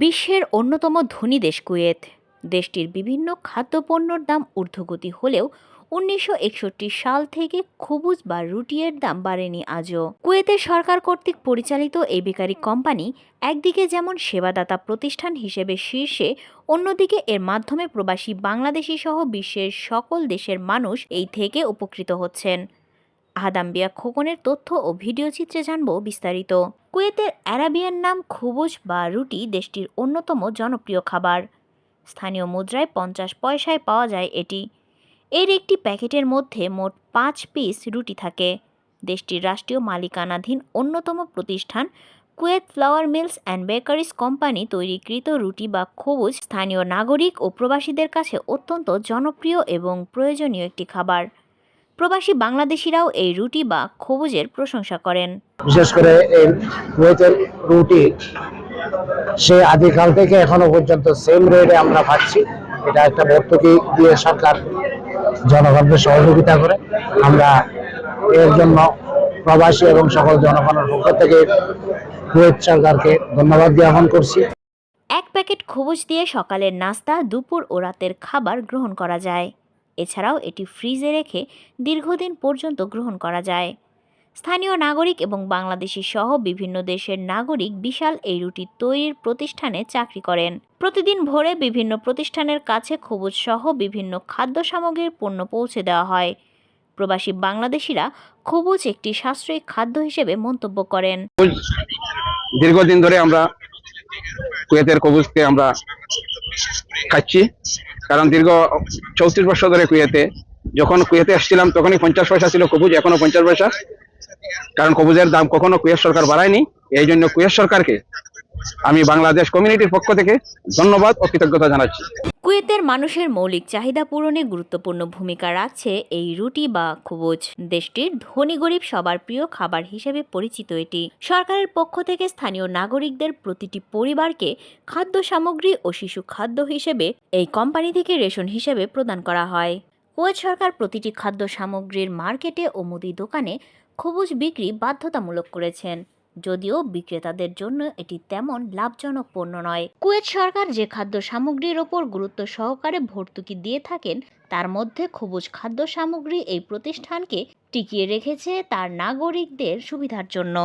বিশ্বের অন্যতম ধনী দেশ কুয়েত। দেশটির বিভিন্ন খাদ্যপণ্যের দাম ঊর্ধ্বগতি হলেও ১৯৬১ সাল থেকে খবুজ বা রুটির দাম বাড়েনি আজও। কুয়েতের সরকার কর্তৃক পরিচালিত এই বেকারি কোম্পানি একদিকে যেমন সেবাদাতা প্রতিষ্ঠান হিসেবে শীর্ষে, অন্যদিকে এর মাধ্যমে প্রবাসী বাংলাদেশি সহ বিশ্বের সকল দেশের মানুষ এই থেকে উপকৃত হচ্ছেন। আহাদাম্বিয়া খোকনের তথ্য ও ভিডিও চিত্রে জানব বিস্তারিত। কুয়েতের অ্যারাবিয়ান নাম খুবুজ বা রুটি দেশটির অন্যতম জনপ্রিয় খাবার। স্থানীয় মুদ্রায় ৫০ পয়সায় পাওয়া যায় এটি। এর একটি প্যাকেটের মধ্যে মোট ৫ পিস রুটি থাকে। দেশটির রাষ্ট্রীয় মালিকানাধীন অন্যতম প্রতিষ্ঠান Kuwait flour mills and bakeries company তৈরিকৃত রুটি বা খবুজ স্থানীয় নাগরিক ও প্রবাসীদের কাছে অত্যন্ত জনপ্রিয় এবং প্রয়োজনীয় একটি খাবার। প্রবাসী বাংলাদেশিরাও এই রুটি বা খবুজের প্রশংসা করেন। বিশেষ করে এই কুয়েতের রুটি সে আদিকাল থেকে এখনো পর্যন্ত সেম রেটে আমরা পাচ্ছি। এটা একটা ভর্তুকি দিয়ে সরকার জনগণকে সহযোগিতা করে। আমরা এর জন্য প্রবাসী এবং সকল জনগণের পক্ষ থেকে কুয়েত সরকারকে ধন্যবাদ জ্ঞাপন করছি। এক প্যাকেট খবুজ দিয়ে সকালের নাস্তা, দুপুর ও রাতের খাবার গ্রহণ করা যায়। এছাড়াও এটি ফ্রিজে রেখে দীর্ঘদিন পর্যন্ত গ্রহণ করা যায়। স্থানীয় নাগরিক এবং বাংলাদেশি সহ বিভিন্ন দেশের নাগরিক বিশাল এই রুটি তৈরির প্রতিষ্ঠানে চাকরি করেন। প্রতিদিন ভোরে বিভিন্ন প্রতিষ্ঠানের কাছে খবুজ সহ বিভিন্ন খাদ্য সামগ্রীর পণ্য পৌঁছে দেওয়া হয়। প্রবাসী বাংলাদেশিরা খবুজ একটি সাশ্রয়ী খাদ্য হিসেবে মন্তব্য করেন। দীর্ঘদিন ধরে আমরা কুয়েতের কবুজকে আমরা খাচ্ছি, কারণ দীর্ঘ ৩৪ বছর ধরে যখন কুয়েতে আসছিলাম তখনই ৫০ পয়সা ছিল কবুজ, এখনো ৫০ পয়সা। কারণ কবুজের দাম কখনো কুয়েত সরকার বাড়ায়নি। এই জন্য কুয়েত সরকারকে আমি বাংলাদেশ কমিউনিটির পক্ষ থেকে ধন্যবাদ ও কৃতজ্ঞতা জানাচ্ছি। কুয়েতের মানুষের মৌলিক চাহিদা পূরণে গুরুত্বপূর্ণ ভূমিকা রাখছে এই রুটি বা খবুজ। দেশটির ধনী গরিব সবার প্রিয় খাবার হিসেবে পরিচিত এটি। সরকারের পক্ষ থেকে স্থানীয় নাগরিকদের প্রতিটি পরিবারকে খাদ্য সামগ্রী ও শিশু খাদ্য হিসেবে এই কোম্পানি থেকে রেশন হিসেবে প্রদান করা হয়। কুয়েত সরকার প্রতিটি খাদ্য সামগ্রীর মার্কেটে ও মুদি দোকানে খবুজ বিক্রি বাধ্যতামূলক করেছেন, যদিও বিক্রেতাদের জন্য এটি তেমন লাভজনক পণ্য নয়। কুয়েত সরকার যে খাদ্য সামগ্রীর ওপর গুরুত্ব সহকারে ভর্তুকি দিয়ে থাকেন তার মধ্যে খবুজ খাদ্য সামগ্রী এই প্রতিষ্ঠানকে টিকিয়ে রেখেছে তার নাগরিকদের সুবিধার জন্য।